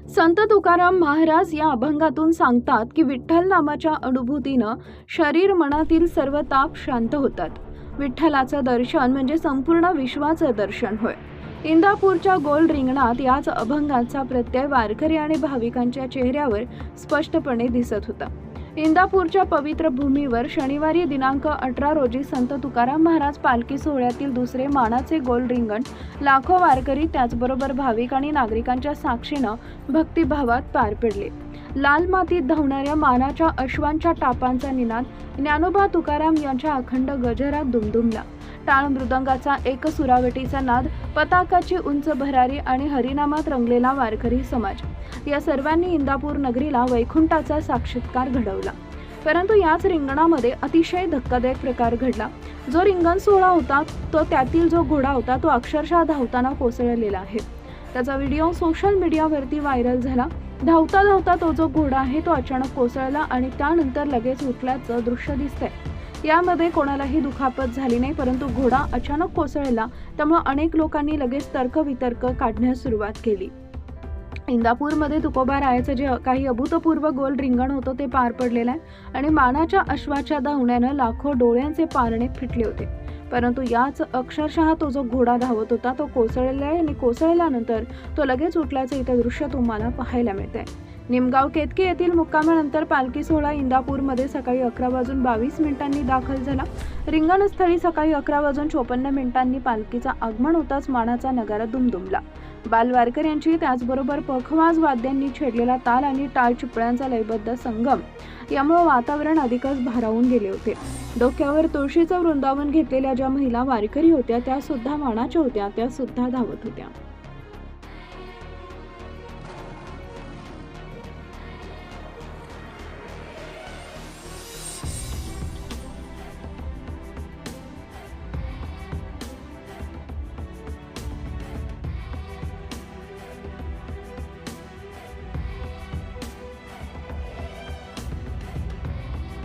संत तुकाराम महाराज या अभंगातून सांगतात की विठ्ठल नामाच्या अनुभूतीनं शरीर मनातील सर्व ताप शांत होतात. विठ्ठलाचं दर्शन म्हणजे संपूर्ण विश्वाचं दर्शन होय. इंदापूरच्या गोल रिंगणात याच अभंगाचा प्रत्यय वारकरी आणि भाविकांच्या चेहऱ्यावर स्पष्टपणे दिसत होता. इंदापूरच्या पवित्र भूमीवर शनिवारी दिनांक 18 रोजी संत तुकाराम महाराज पालखी सोहळ्यातील दुसरे मानाचे गोल रिंगण लाखो वारकरी त्याचबरोबर भाविक आणि नागरिकांच्या साक्षीनं भक्तिभावात पार पडले. लाल मातीत धावणाऱ्या मानाच्या अश्वांच्या टापांचा निनाद ज्ञानोबा तुकाराम यांच्या अखंड गजरात दुमदुमला. टाळ मृदंगाचा एक सुरावटीचा नाद, पताकाची उंच भरारी आणि हरिनामात रंगलेला वारकरी समाज या सर्वांनी इंदापूर नगरीला वैकुंठाचा साक्षात्कार घडवला. परंतु याच रिंगणामध्ये अतिशय धक्कादायक प्रकार घडला. जो रिंगण सोहळा होता तो त्यातील जो घोडा होता तो अक्षरशः धावताना कोसळलेला आहे. त्याचा व्हिडिओ सोशल मीडियावरती व्हायरल झाला. धावता धावता तो जो घोडा आहे तो अचानक कोसळला आणि त्यानंतर लगेच उठल्याचं दृश्य दिसतंय. यामध्ये कोणालाही दुखापत झाली नाही, परंतु घोडा अचानक कोसळला त्यामुळे अनेक लोकांनी लगेच तर्कवितर्क काढण्यास सुरुवात केली. इंदापूरमध्ये तुकोबा रायाचं जे काही अभूतपूर्व गोल रिंगण होतं ते पार पडलेलं आहे आणि मानाच्या अश्वाच्या धावण्यानं लाखो डोळ्यांचे पारणे फिटले होते. परंतु याच अक्षरशः तो जो घोडा धावत होता तो कोसळलेला आहे आणि कोसळल्यानंतर तो लगेच उठल्याचं इथं दृश्य तुम्हाला पाहायला मिळतंय. निमगाव केतकी येथील मुक्कामानंतर पालखी सोहळा इंदापूरमध्ये सकाळी 11:22 दाखल झाला. रिंगणस्थळी सकाळी 11:54 पालखीचं आगमन होताच मानाचा नगारा दुमदुमला. बालवारकऱ्यांची त्याचबरोबर पखवाज वाद्यांनी छेडलेला ताल आणि टाळ चिपळ्यांचा लयबद्ध संगम यामुळे वातावरण अधिकच भारावून गेले होते. डोक्यावर तुळशीचं वृंदावन घेतलेल्या ज्या महिला वारकरी होत्या त्या सुद्धा मानाच्या होत्या, त्या सुद्धा धावत होत्या.